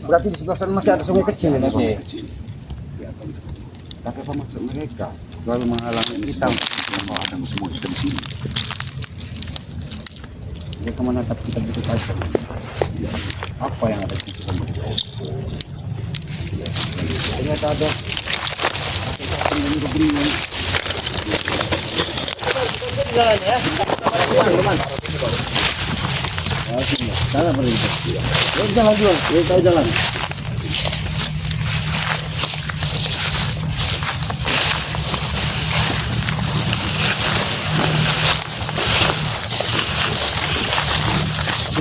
Berarti di sebelah sana masih ada sungai kecil ini. Tapi apa maksud mereka? Selalu menghalangi kita untuk ada semua di sini. Mereka menatap kita begitu saja. Apa yang ada di situ? Ternyata ada yang beriman. Jalan ya. Salah berita. Jalan dulu, kita jalan.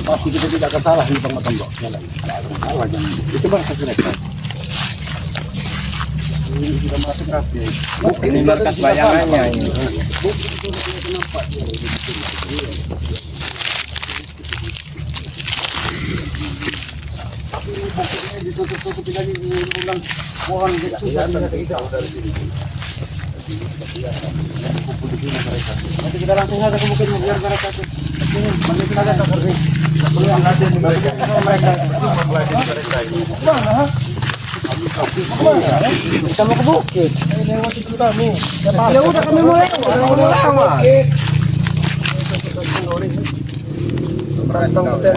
Pasti kita tidak akan salah di tengah-tengah jalan. Salah jangan. Itu bangsa mereka. Ini kita masuk rapi. Ini markas bayangannya ini. Ditutup-tutupi lagi ulang pohon tidak susah tidak dari sini. Nanti kita langsung saja ke bukit biar mereka itu. Nanti kita lihat tak bersih. Peluang latihan mereka. Mana? Kita mau ke bukit. Lewat itu kami. Ya udah kami mau lewat.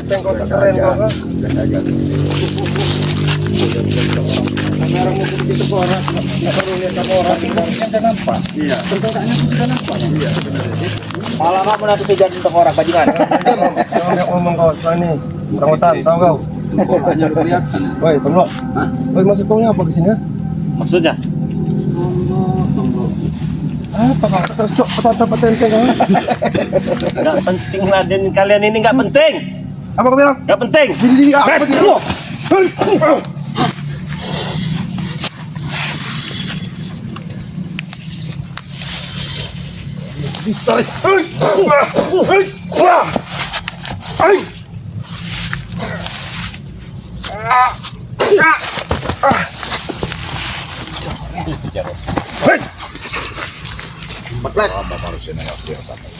Tengok keren kok. Kamera mau begitu ke orang, nggak perlu lihat sama orang, tinggalnya ada nampak. Iya. Tentukannya sudah nampak. Iya. Malah kamu nanti kejadian untuk orang bajingan. Jangan ngomong kau sekarang ini, orang hutan, tahu kau? Pokoknya kelihatan. Woi, tunggu. Woi, maksud kau apa ke sini? Maksudnya? Apa kau? Sok dapat tenteng kau? Nggak penting Raden, kalian ini nggak penting. Apa kau bilang? Nggak penting. Jadi apa tidak? Bisa.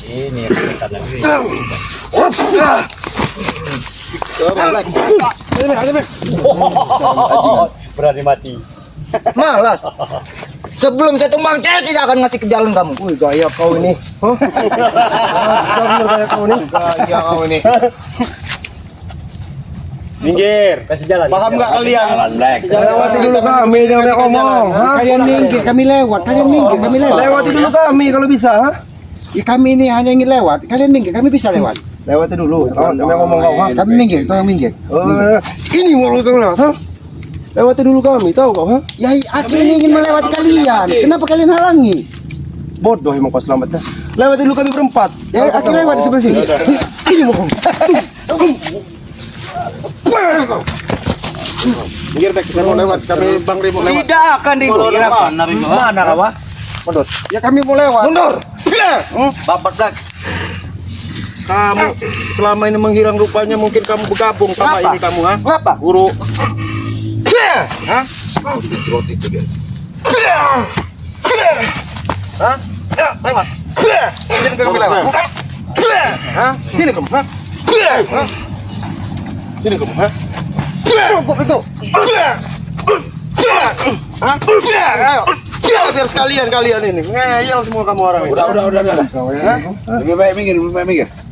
Ini yang kita lagi. Berani mati. Malas. Sebelum saya tumbang, saya tidak akan ngasih ke jalan kamu. Wih, gaya kau ini. Hah? Benar gaya kau ini. Gaya kau ini. Minggir, kasih jalan. Paham nggak kalian? Jalan Black. Lewati dulu kami, jangan ngomong. Hah? Kalian minggir, kami lewat. Kalian minggir, kami lewat. Lewati dulu kami kalau bisa. Hah? Ya, kami ini hanya ingin lewat. Kalian minggir, kami bisa lewat. Lewati dulu. Jangan ngomong kau. Hah? Kami minggir, tolong minggir. Ini mau kau lewat. Hah? Lewati dulu kami, tahu kau? Hah? Ya, aku ini ingin melewati kalian. Kenapa kalian halangi? Bodoh emang kau selamatnya. Lewati dulu kami berempat. Ya, aku lewat di sebelah sini. Ini mau kau. Minggir Bek, kita mau lewat. Kami Bang Rimo lewat. Tidak akan ribut. Mana kau? Mundur. Ya kami mau lewat. Mundur. Bapak Black. Kamu selama ini menghilang rupanya mungkin kamu bergabung sama Kenapa? ini kamu, ha? Kenapa? Guru. Hah? Cerot itu dia. Hah? Lewat. Sini kamu lewat. Hah? Sini kamu, ha? Hah? Sini kamu, ha? Cukup itu. Hah? Ayo. Biar sekalian kalian ini. Ngeyel semua kamu orang ini. Udah. Lebih baik minggir.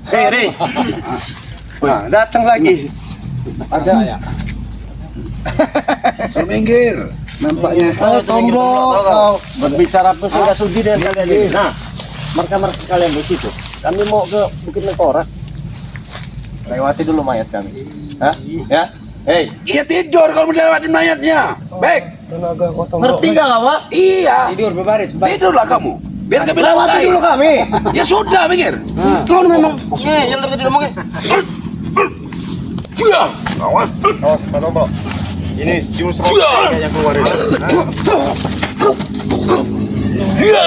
Hei. Nah, datang lagi. Ada. Suruh minggir. Nampaknya. Tombol. Berbicara pun sudah sudi dengan kalian ini. Nah, marka-marka kalian di situ. Kami mau ke Bukit Mengkorak. Lewati dulu mayat kami. Hah? Ya? Hei, Iya tidur kalau melewati mayatnya. Baik. Tenaga kau ngerti nggak Pak? Iya. Tidur berbaris. Tidurlah kamu. Biar kami Lewati lewati. dulu kami. Ya sudah minggir. Kau memang ngeyel tadi ngomongin. Iya. Awas. Awas, Pak Tombol. Ini jurus rohnya yang keluar ini. Iya.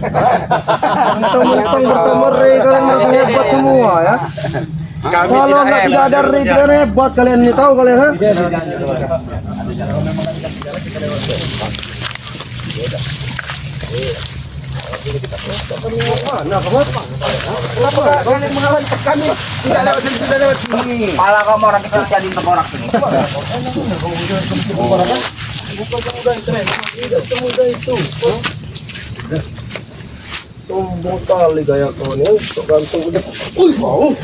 Mentang-mentang bersama Ray kalian merasa hebat semua ya. Kalau nggak tidak ada Ray kalian hebat kalian ini tahu kalian ha? Pala kamu orang kita jadi tengkorak ini. Sombong kali gaya kau ini, sok gantung udah. Mau.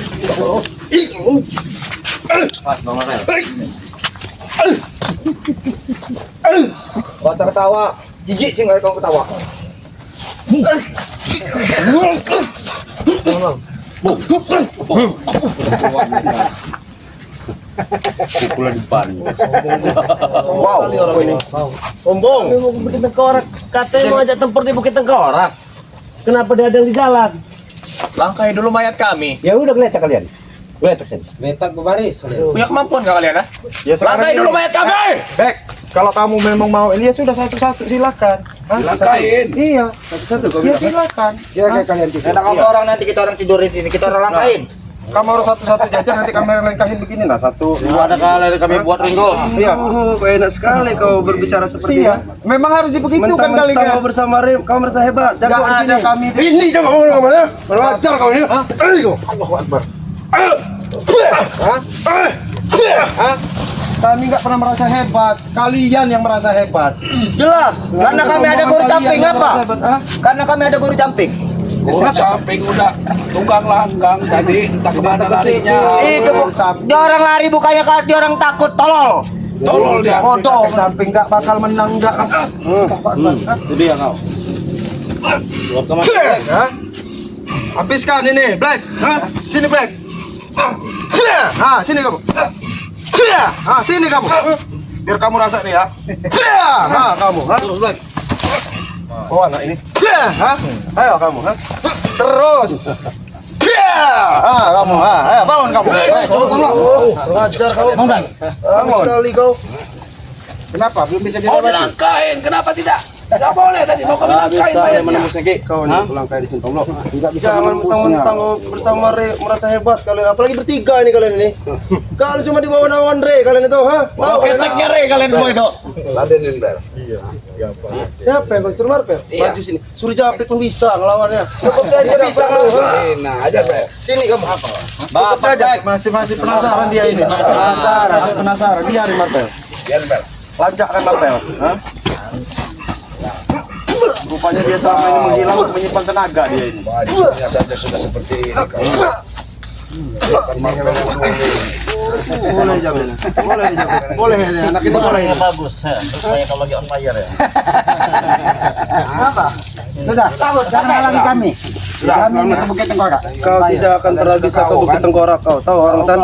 Baca ketawa, jijik sih nggak kau ketawa. Pukulan depan. Wow, kali orang ini. Sombong. Kami mau ke Bukit Tengkorak. Katanya mau ajak tempur di Bukit Tengkorak. Kenapa dia ada di jalan? Langkai dulu mayat kami. Ya udah geletak kalian. Geletak sini. Letak berbaris. Punya kemampuan gak kalian, ha? Ya Langkai dulu mayat kami. Bek, kalau kamu memang mau ini ya sudah satu-satu silakan. Langkain. Iya, satu-satu kau Iya, silakan. Ya kayak kalian tidur. Enak kamu orang nanti kita orang tidur di sini, kita orang langkain. Kamu harus satu-satu jajar nanti kamera lengkahin begini lah satu. Ada kali kami buat Ringo. Iya. Oh, enak sekali kau berbicara seperti itu. Memang harus begitu kan kali kan. Kau bersama Rim, kau merasa hebat. Jago di sini. Kami ini coba kamu ngomongnya. Berwajar kau ini. Ayo. Allahu Akbar. Kami nggak pernah merasa hebat. Kalian yang merasa hebat. Jelas, karena kami ada guru jumping apa? Karena kami ada guru jumping. Guru camping udah tunggang langgang tadi entah kemana larinya. Itu dia orang lari bukannya dia orang takut, tolol. Tolol dia. Bodoh. Samping nggak bakal menang nggak. Itu dia kau. Habiskan ini, Black. Sini Black. Sini kamu. Sini kamu. Biar kamu rasa nih ya. Kamu. Black. Oh anak ini. Ayo kamu. Terus. Kamu. Ayo bangun kamu. Ngajar kamu. Bangun. Sekali kau. Kenapa belum bisa Mau dilangkain, kenapa tidak? Tidak boleh tadi, mau kami langkain mayatnya. Kau nih pulang kayak di sini tolong. Jangan mentang-mentang bersama Re merasa hebat kalian, apalagi bertiga ini kalian ini. Kalau cuma di bawah naungan Re kalian itu, tahu Keteknya Re kalian semua itu. Ladenin Bel. Siapa yang Bang Marvel? Maju sini. Suruh Japri pun bisa ngelawannya. Cukup dia bisa Nah, aja Bel. Sini kamu apa? Bapak Jack masih penasaran dia ini. Masih penasaran dia hari Marvel. Biar Bel. Lancak kan Marvel? Rupanya dia selama ini menghilang untuk menyimpan tenaga dia ini. Bajunya saja sudah seperti ini kau. Bukan Marvel yang dulu. Boleh jamin. Boleh ini anak ini boleh ini. Bagus. Supaya kalau lagi on fire ya. Sudah, jangan halangi kami. Kami ini ke Bukit Tengkorak. Kau tidak akan pernah bisa ke Bukit Tengkorak kau. Tahu orang Tan?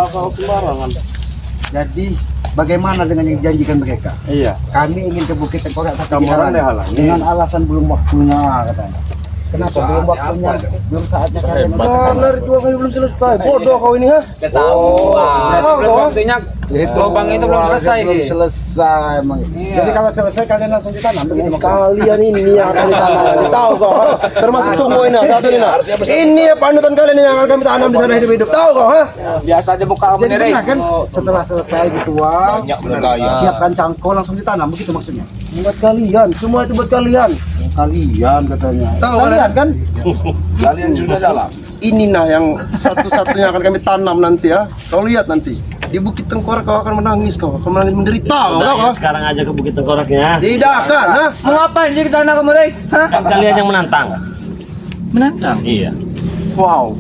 Jadi bagaimana dengan yang dijanjikan mereka? Iya. Kami ingin ke Bukit Tengkorak tapi Kamu orang dihalangi. dihalangi. Dengan alasan belum waktunya katanya. Kenapa belum waktunya? Belum saatnya kalian. Karena ritual kau belum selesai. Bodoh kau ini ha? Tahu kau. Waktunya lubang itu belum selesai. Belum selesai emang. Jadi kalau selesai kalian langsung ditanam begitu maksudnya. Kalian ini yang akan ditanam nanti tahu kau. Termasuk tunggu ini satu ini. Ini panutan kalian ini yang akan kami tanam di sana hidup-hidup. Tahu kau ha? Biasa aja buka kamu Jadi nih, Re. benar kan setelah selesai ritual siapkan cangkul langsung ditanam begitu maksudnya. Buat kalian, semua itu buat kalian. Kalian katanya. Tahu Kalian kan? Kalian sudah dalam. Ini nah yang satu-satunya akan kami tanam nanti ya. Kau lihat nanti di Bukit Tengkorak kau akan menangis kau akan menangis menderita kau tahu kau? Sekarang aja ke Bukit Tengkoraknya. Tidak akan, ha? Mau ngapain sih ke sana kamu, Rey? Hah? Kan kalian yang menantang. Menantang. Iya. Wow.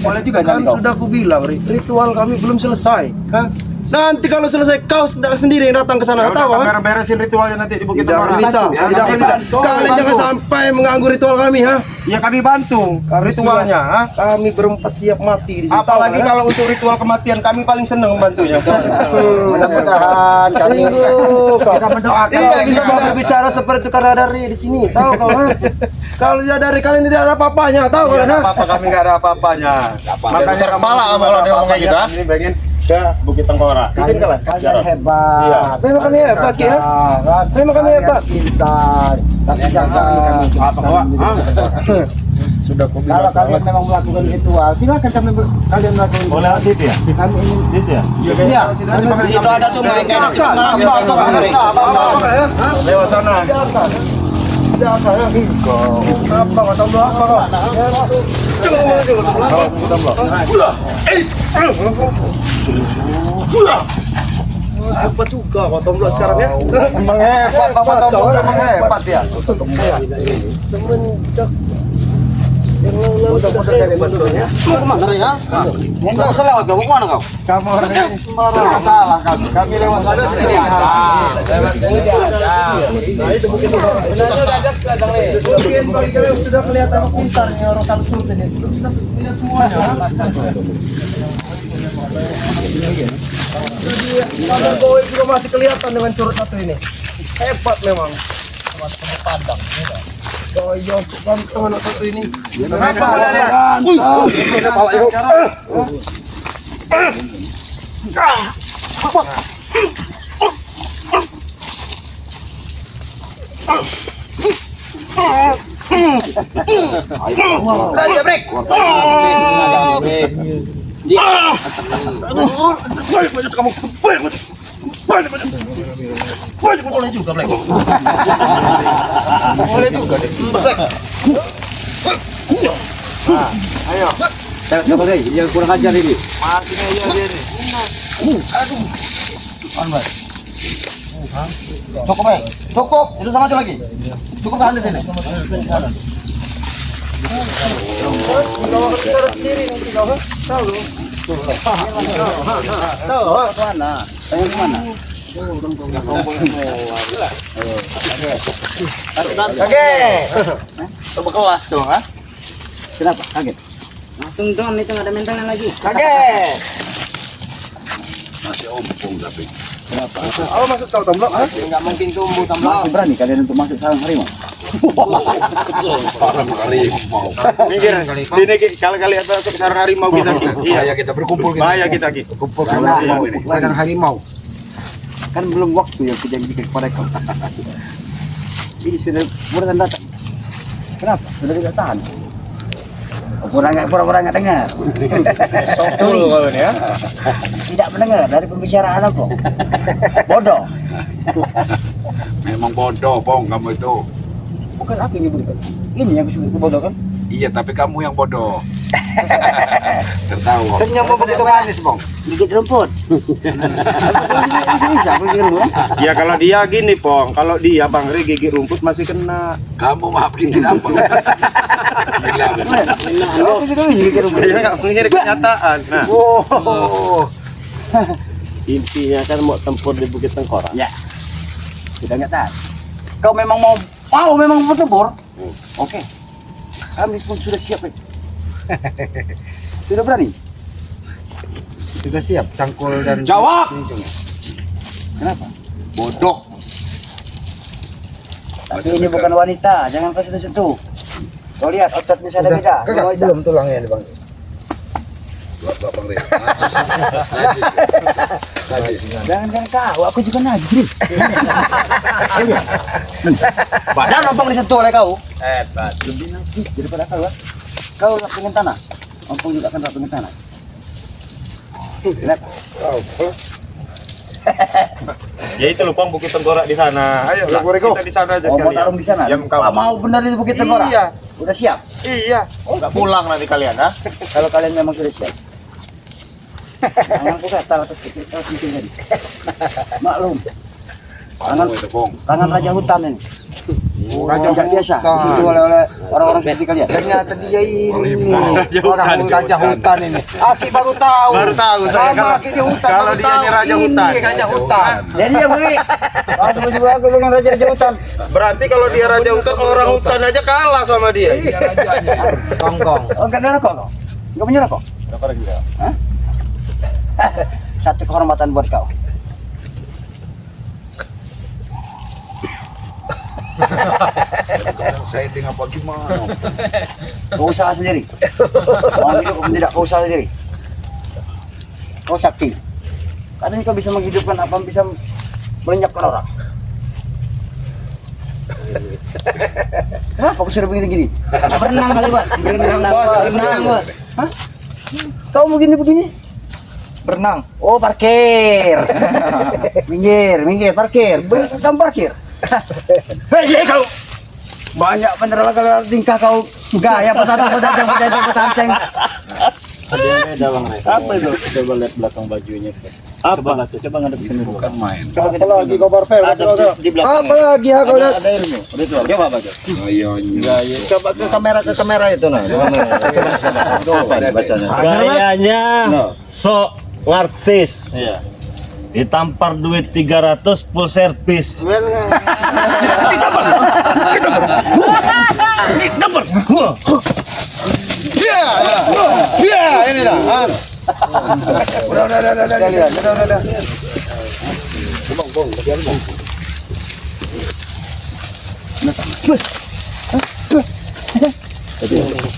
Boleh juga Kan jadi kau. sudah aku bilang, ritual kami belum selesai. Ha? Nanti kalau selesai kau sendiri yang datang ke sana, tahu kan? Beresin ritualnya nanti di Bukit Tidak Tengkorak. bisa, tidak bisa. Kalian jangan sampai mengganggu ritual kami, ha? Ya kami bantu ritualnya, ha? Kami berempat siap mati di sini. Apalagi tahu, kan? kalau untuk ritual kematian kami paling senang membantunya. Mudah-mudahan kami bisa mendoakan. Iya, bisa berbicara seperti itu karena ada Ri di sini, tahu kau? Ha? Kalau dari kalian tidak ada apa-apanya, tahu Nggak kalian? ada Ha? apa-apa, kami nggak ada apa-apanya. Makanya kepala kamu kalau dia ngomong kayak gitu, ha? Ini pengen ke Bukit Tengkorak. Bikin kalian. Kalian hebat. Iya. Memang kami hebat ya. Memang kami hebat. Pintar. Tapi jangan Sudah aku kalau kalian memang melakukan ritual, silakan kalian melakukan. Oh, lewat situ ya? Kami ingin. Situ ya? Iya. Itu ada sungai kayak di Malambang tuh kemarin. Lewat sana. Hebat juga kok Tomblok sekarang ya. Emang hebat, Bapak Tombol emang hebat ya. Semenjak yang lalu sudah hebat ya. Mau kemana ya? Enggak usah lewat, mau kemana kau? Kamu orang sembarang salah kami. Kami lewat sana. Mungkin bagi kalian sudah kelihatan pintarnya orang satu sultan ini. Belum bisa melihat semuanya. Jadi Kampung Boy juga masih kelihatan dengan curut satu ini. Hebat memang. Padang. Gaya ganteng anak satu ini. Kenapa kalian? Ada pala yuk. Ayo break. Boleh juga break. Boleh juga deh. Ayo. Coba deh, yang kurang ajar ini. Cukup, Bang. Cukup. Itu sama aja lagi. Cukup tahan di sini. Coba kelas dong, ha? Kenapa? Kaget. Langsung down itu nggak ada mentalnya lagi. Kaget. Masih ompong tapi. Apa maksud kau Tomblok? Nggak mungkin tumbuh tambah. Masih berani kalian untuk masuk sarang harimau? Orang harimau. Minggir. Sini Ki. Kalau kalian masuk ke sarang harimau kita Ki. Iya. Bahaya kita berkumpul kita. Bahaya kita Ki. Kumpul Karena harimau ini. sarang harimau. Kan belum waktu yang kujanjikan kepada kau. Ini sudah bulan datang. Kenapa? Sudah tidak tahan. Pura-pura nggak dengar. Betul kalau ini ya. Tidak mendengar dari pembicaraan aku. Bodoh. Memang bodoh, Pong, kamu itu. Bukan aku yang nyebut. Ini yang disebut bodoh kan? Iya, tapi kamu yang bodoh. Tertawa. Senyummu begitu manis, Bang. Gigit rumput. Bisa gigit rumput. Ya kalau dia gini Pong, kalau dia Bang Ri gigit rumput masih kena. Kamu maaf gini apa? Gila, bener. Aku juga bisa gigit rumput. Saya nggak mengira kenyataan. Nah, Wow. Intinya kan mau tempur di Bukit Tengkorak. Ya. Sudah nggak tahan. Kau memang mau bertempur? Oke. Kami pun sudah siap. Sudah berani? Sudah siap cangkul dan jawab. Kenapa? Bodoh. Tapi Masa ini sekarang? bukan wanita, jangan kau sentuh. Kau lihat ototnya saya ada beda. Ini wanita. belum tulangnya nih Bang. Buat Bang Ria. Najis. Najis. Jangan kau, aku juga najis nih. Badan ompong disentuh oleh kau. Hebat. Lebih najis daripada kau. Kan? Kau lap dengan tanah, ompong juga akan lap dengan tanah. Lihat. Ya itu loh Pong Bukit Tengkorak di sana. Ayo lah, kita di sana aja Oh, mau sekalian. tarung di sana. Ya, kau. Mau benar di Bukit Tengkorak? Iya. Udah siap? Iya. Nggak pulang nanti kalian, ha? Kalau kalian memang sudah siap. Tanganku kan salah tersikir tadi. Maklum, Kamu itu, Pong. tangan raja hutan ini. Raja Tidak biasa hutan. disitu oleh orang-orang seperti kalian. Ternyata dia ini Raja orang hutan. raja hutan ini. Aki baru tahu. Baru tahu saya Sama Aki di hutan. kalau baru dia tahu. ini raja hutan. Ini raja hutan. Jadi ya bagi, langsung juga aku dengan raja hutan. Berarti kalau dia raja hutan, orang hutan aja kalah sama dia. Kongkong. Oh, enggak ada rokok kau? Enggak punya rokok? Hah? Satu kehormatan buat kau. Saya tinggal bagaimana? Kau usaha sendiri. Mau hidup pun tidak kau usaha sendiri. Kau sakti. Katanya kau bisa menghidupkan apa, bisa melenyapkan orang. Kenapa kau sudah begini-gini? Berenang kali bos. Berenang bos. Kau begini-begini? Berenang. Oh, parkir. minggir, parkir. Kamu parkir. Hei, kau. Banyak bener lah kalau tingkah kau gaya petantang. Ada yang beda Bang Ray. Apa itu? Coba lihat belakang bajunya. Apa? Coba ngadep sini. Bukan main. Coba kita lagi kau barper. Ada di belakang. Apa lagi ya kau lihat? Ada ilmu. Betul. Coba baca. Gayanya. Coba ke kamera itu nah. Apa ini bacanya? Gayanya sok ngartis. Iya. Ditampar duit 300 full service. Iya, ini dah. Udah.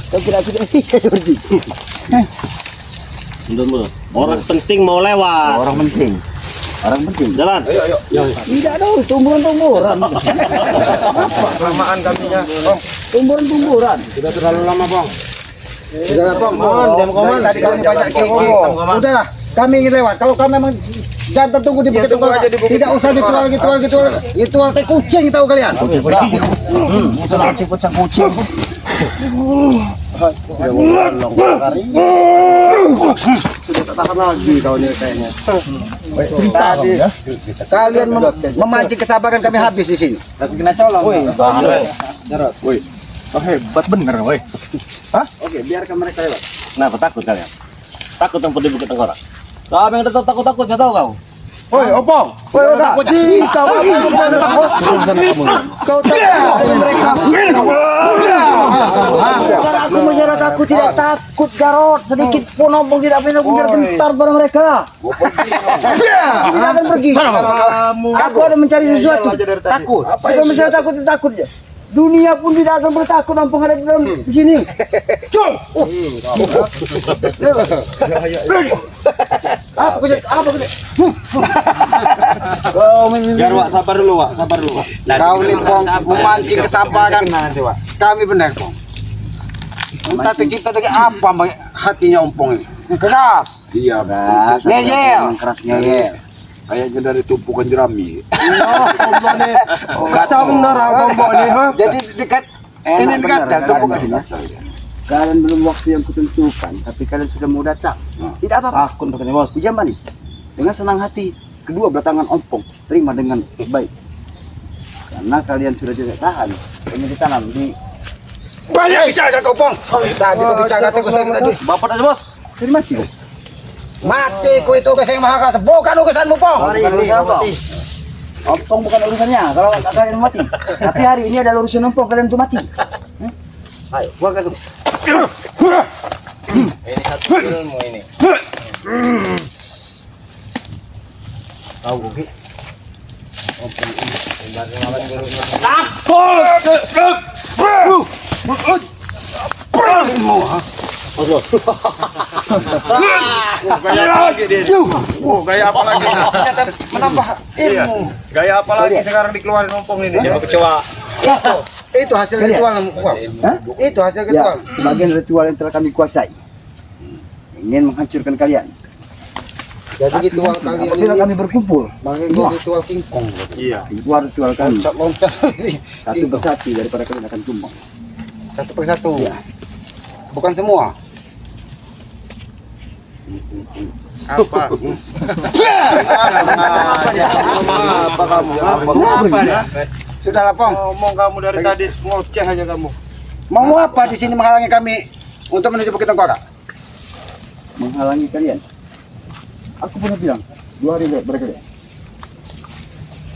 Kau kira aku seperti Dulu. Orang penting mau lewat. orang penting. Jalan. Tidak dong, tumburan. Kelamaan kaminya. Tumburan. Sudah terlalu lama, Bang. Sudah Bang, Jam koman. tadi kami banyak kiki. Udahlah, kami ingin lewat. Kalau kami memang jangan tunggu di Bukit Tunggal. Tidak usah ditual. Ritual teh kucing tahu kalian. Itulah kucing. Sudah tak tahan lagi kau ini kayaknya. Tadi kalian memancing kesabaran kami habis di sini. Kena colong. Woi. Oh, hebat bener, woi. Oke, biarkan mereka lewat. Kenapa takut kalian? Takut tempat di Bukit Tengkorak? Kau yang tetap takut-takutnya tahu kau? Woi, opo. Woi, takut. Kau takut mereka. Bukan aku masyarakat, aku tidak takut Garot. Sedikit pun ompong tidak bisa punya gentar pada mereka. Tidak akan pergi. Aku ada mencari sesuatu. Takut. Bukan masyarakat takut aja. Dunia pun tidak akan bertakut ompong ada di dalam di sini. Cung. Apa Biar Wak, sabar dulu. Kau nih Pong memancing kesabaran. Kami benar Pong. Entah kita dengan apa hatinya Ompong ini. Keras. Iya, Ngeyel. kayaknya dari tumpukan jerami. Kacau bener Bang nih, ha. Jadi dekat ini dekat tumpukan. Kalian belum waktu yang kutentukan, tapi kalian sudah mau datang. Tidak apa-apa. Takut katanya bos. Dijambani dengan senang hati. Kedua belah tangan Ompong terima dengan baik. Karena kalian sudah tidak tahan. Ini ditanam di Banyak bicara kau, Pong. Tadi kau bicara tadi. Bapak aja bos. jadi mati. Mati ku itu ke Sang Maha Kuasa. Bukan urusanmu, Pong. Hari ini Ompong bukan urusannya kalau kalian mati. Tapi hari ini adalah urusan Ompong, kalian untuk mati. Ayo, buang kasih. Ini satu ilmu ini. Tahu Gogi? Gaya apa lagi dia? Gaya apa lagi? Menambah ilmu. Gaya apa lagi sekarang dikeluarin ompong ini? Kecewa. Itu hasil ritual. Hah? Itu hasil Ya, ritual. sebagian ritual yang telah kami kuasai. Ingin menghancurkan kalian. Jadi ritual kalian Apabila ini kami berkumpul, bagian ritual kingkong. Iya. ritual kami Loncat satu persatu daripada kalian akan tumbang. satu persatu. Bukan semua. Apa? Apa kamu? Apa ya? Sudahlah, Pong. Ngomong kamu dari tadi ngoceh aja kamu. Mau apa di sini menghalangi kami untuk menuju Bukit Tengkorak? Menghalangi kalian. Aku pernah bilang 2 hari berikutnya.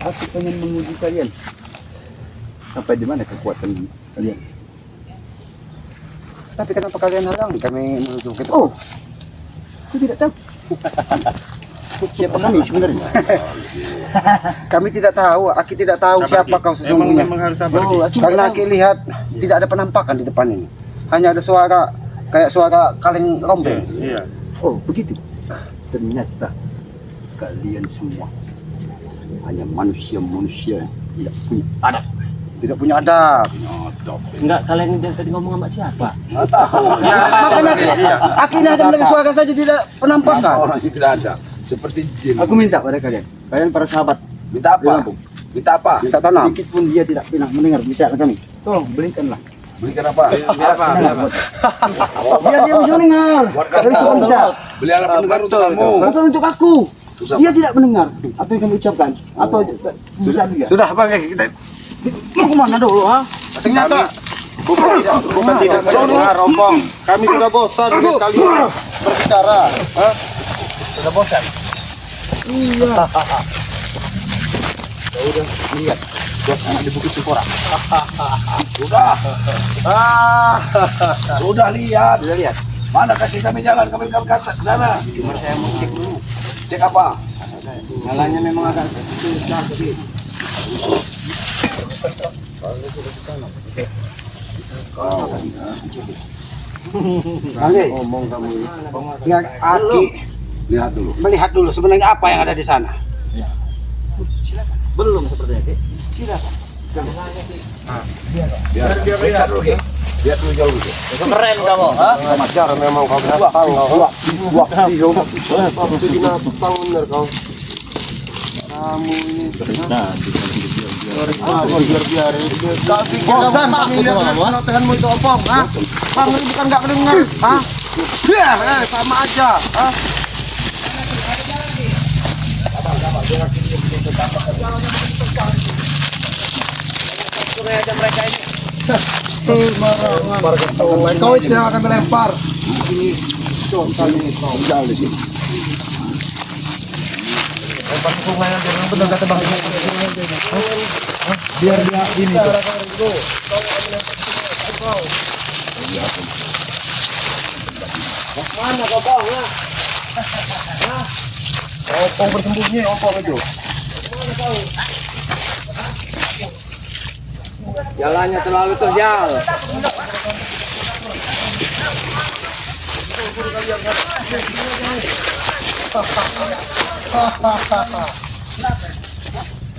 Aku pengen menguji kalian. Sampai di mana kekuatan kalian? Tapi kenapa kalian halangi kami menuju Bukit Oh, aku tidak tahu. Siapa kami sebenarnya? Kami tidak tahu, Aki tidak tahu siapa kau sesungguhnya. Memang harus sabar. Oh, aku Karena tidak Aki lihat tidak ada penampakan di depan ini. Hanya ada suara kayak suara kaleng rombeng. Iya. tahu. Oh, begitu. Ternyata kalian semua hanya manusia-manusia yang tidak punya adab. Tidak punya adab. Enggak, kalian ini dari tadi ngomong sama siapa? Makanya akhirnya ada mendengar suara saja tidak penampakan. Orang yang tidak ada. Seperti jin. Aku minta pada kalian para sahabat Minta apa? Minta apa? minta tanam. Sedikit pun dia tidak pernah mendengar bicara kami. Tolong belikanlah. Belikan apa? Biar dia bisa mendengar. Buat Dari suara kita. Beli alat pendengar untuk kamu. Bukan untuk aku. Dia tidak mendengar apa yang kami ucapkan. Atau bisa juga. Sudah apa kita? Mau kemana dulu, ha? Ternyata Bukan tidak mendengar, Rompong. Kami sudah bosan dengan kalian berbicara. sudah bosan. Lihat, suasana di Bukit Cikora. Sudah. Sudah lihat. Sudah lihat. Mana kasih kami jalan, kami ke sana. Cuma saya mau cek dulu. Cek apa? Nyalanya memang agak susah sih. Ngomong kamu. Lihat Aki. Melihat dulu sebenarnya apa yang ada di sana. Belum sepertinya, Ki. Biar lihat dulu, Ki. Lihat dulu jauh gitu. Keren kamu, ha? Ajar memang kau binatang kau. Waktu binatang bener kau. Kamu ini. Bosan kami lihat pelotehanmu itu Opong, ha? Bang ini bukan nggak mendengar, ha? Sama aja, ha? Kau itu yang akan melempar. Jauh di sini. Biar dia ini. Mana kau bang, ha? Opong bersembunyi, Opong itu. Jalannya terlalu terjal.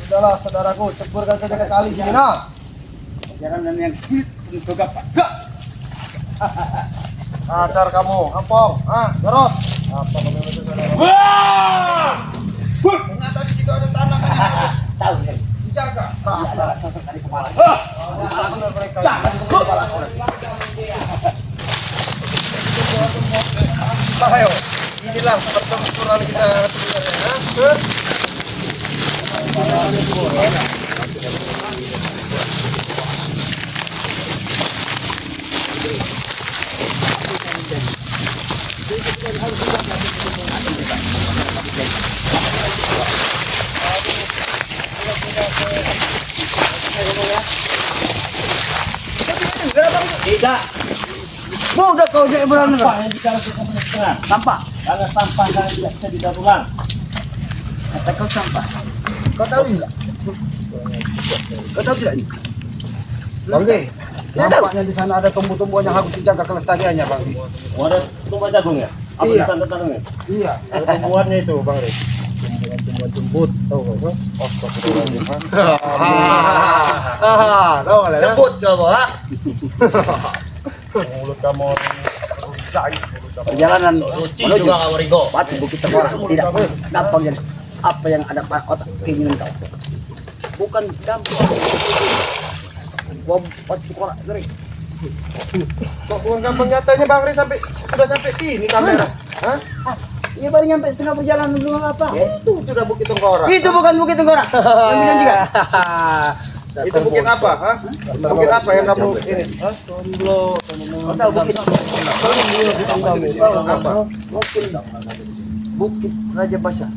Sudahlah saudaraku, ceburkan saja ke kali sini, nah. Perjalanan yang sulit untuk apa? Ajar kamu, Opong, ah, Garot. Apa kamu itu saudara? Ternyata di situ ada tanah. Tahu. Dijaga. Dari kepala. Ayo, inilah pertempuran kita sebenarnya. Tidak. Budak kau jadi berani. Sampah yang bicara suka mendengar. Sampah. Karena sampah yang tidak bisa didaur ulang. Kata kau sampah. Kau tahu enggak? Kau tahu tidak ini? Bangge, nampaknya di sana ada tumbuh-tumbuhan yang harus dijaga kelestariannya, Bang. Oh, ada tumpah jagung ya? Apa Iya. tanda-tandanya? Iya. Ada tumbuhannya itu, Bang Rik. Tumbuhan jembut, tahu nggak? Tahu enggak? Sebut kau, ha? Mulut kamu jahit. Perjalanan Lucu juga kamu Rigo. Batu Bukit Tengkorak tidak gampang jadi apa yang ada pada otak keinginan kau. Bukan gampang. Gua Batu Tengkorak ngeri. Kok bukan gampang nyatanya Bang Rik sudah sampai sini kamera. Hah? Ini baru nyampe setengah perjalanan belum apa? Itu sudah Bukit Tengkorak. Itu bukan Bukit Tengkorak. Yang bilang juga. Itu bukit apa? Hah? Bukit apa yang kamu ini? Hah? Kau tahu Bukit Apa? Bukit Raja Pasha.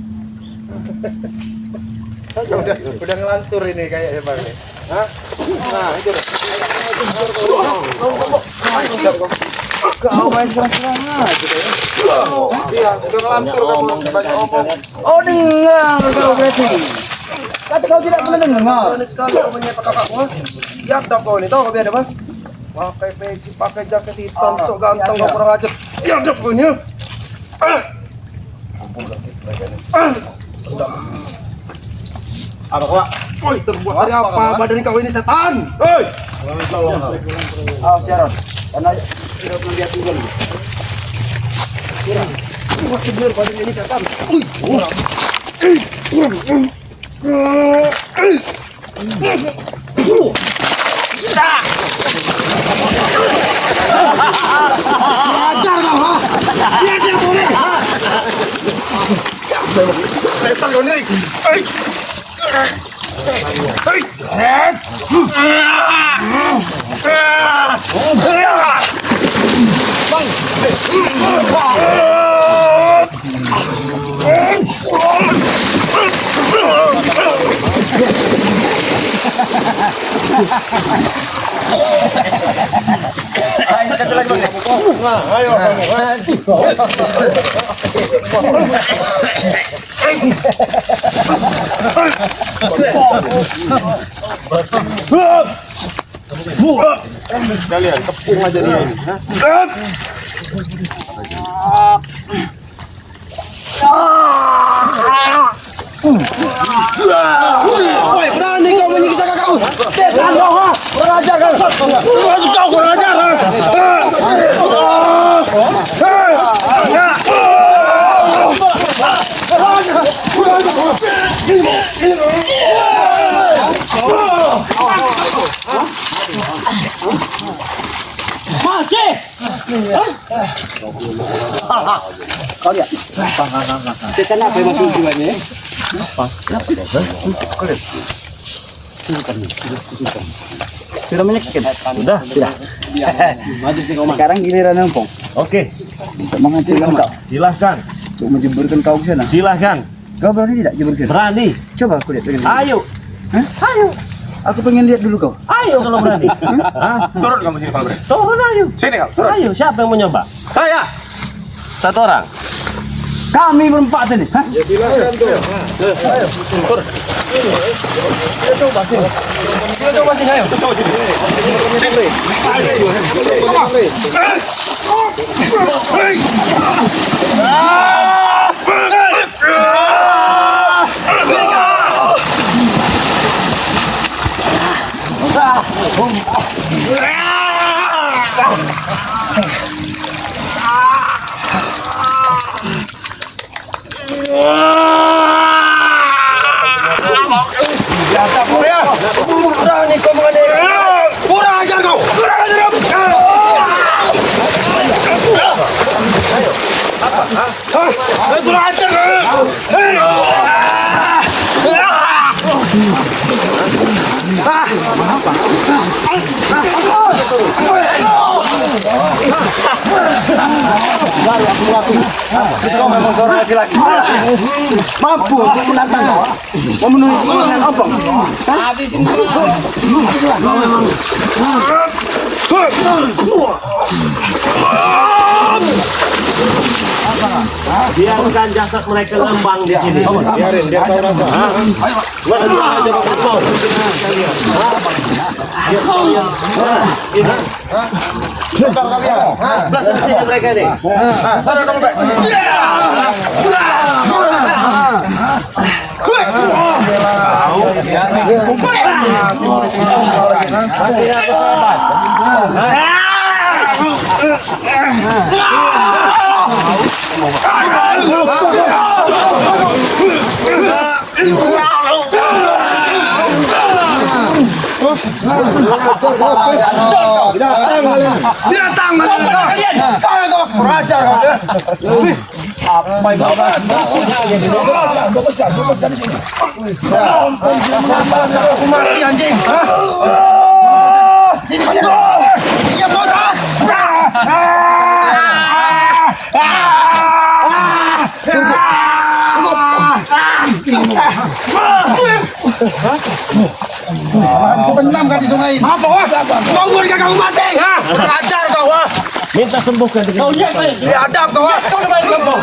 Udah ngelantur ini kayaknya Bang Rik. Hah? Nah, itu. Kau main serang-serang aja. Iya, udah ngelantur kamu banyak omong. Oh dengar kau berarti. Kata kau tidak pernah dengar. Ini sekali kau menyepak kakakmu. Lihat dong kau ini, tahu kau biar apa? Pakai peci, pakai jaket hitam, sok ganteng, kau kurang ajar. Lihat dong kau ini. Apa kau? Woi, terbuat dari apa? Badan kau ini setan. Hei! Oh, Sharon. Karena tidak melihat juga. Wah, bener badan ini setan. Kurang. Ajar kau, ha? Lihat dia boleh. Setan kau ni. Kalian tepung aja nih. Woi, berani kau menyiksa kakakku. Setan kau, ha? Kurang ajar kau. Masuk kau kurang ajar, ha? Kau lihat. Setan apa yang masuk jiwanya? Sudah menyaksikan? Sudah. Sekarang giliran Empong. Oke, Untuk menghancurkan kau. silahkan. Untuk menjeburkan kau ke sana. Silahkan. Kau berani tidak jeburkan? Berani. Coba aku lihat. Ayo. Ayo. Aku pengen lihat dulu kau. Ayo kalau berani. Hah? Turun kamu sini, Pak. Turun ayo. Sini kau, turun. Ayo, siapa yang mau nyoba? Saya. Satu orang. Kami berempat ini. Hah? Kita coba sini, ayo. Coba sini. Berani kau menganiaya. Kurang ajar kau. Kurang ajar kau. Kurang ajar kau. Kau memang seorang laki-laki. Mampu untuk menantang kau. Memenuhi keinginan Empong. Habisin semua. Kau memang. Biarkan jasad mereka ngembang di sini. Biarin, biar tahu rasa. Waduh, aja kau. Bentar kalian. Belas sini mereka nih. Sana kamu baik. Masih aku sahabat. Binatang kalian. Kau itu kurang ajar kau. Apa itu? Bebaskan di sini. Aku mati anjing. Sini banyak. Iya bos. Aku benam kan di sungai ini. Apa wah? Bangun kan kamu mati. Kurang ajar kau wah. Minta sembuhkan diri. Kau lihat nih. Diadap kau wah. Kau main kampung.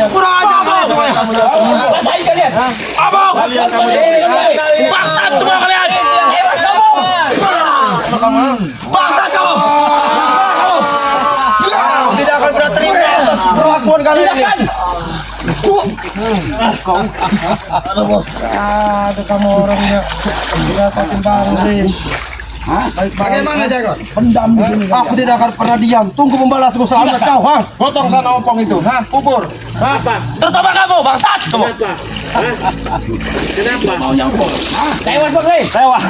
Kurang ajar kau sungai. Rasain kalian. Apa? Bangsat semua kalian. Bangsat kamu. Tidak akan pernah terima atas perlakuan kali ini. Aduh kamu orangnya. Dia pakai barang nih. Bagaimana Jago? Pendam di sini. Aku tidak akan pernah diam. Tunggu membalasku selamat kau, ha? Potong sana ompong itu, ha? Kubur. Apa? Terutama kamu, bangsat kamu. Kenapa? Hah? Kenapa? Mau nyampur. Tewas bang, hei. Tewas.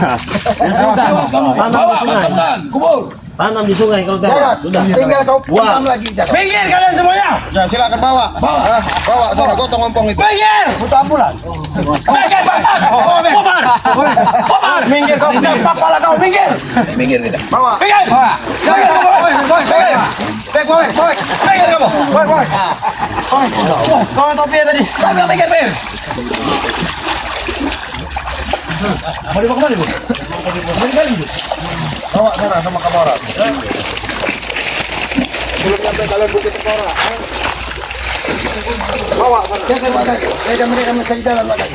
Tewas kamu. Bawa ke sungai. Teman, kubur. Tanam di sungai kalau Jangan. tewas. Sudah. Tinggal kau Buang. pendam lagi Jago. Minggir kalian semuanya. Ya silakan bawa. Bawa sana gotong ompong itu. Minggir. Butuh ambulan. Minggir, bangsat. Kubar. Kubar. Minggir kau, siap kepala kau, minggir. Minggir kita. Bawa. Minggir. Minggir kamu, boy. Minggir kamu. Boy. Kau topi tadi. Sambil minggir. Mau dibawa kemana, Bu? Bawa sana sama kamera. Belum sampai kalian bukit tengkorak. Bawa sana. Jangan mereka mencari jalan lagi.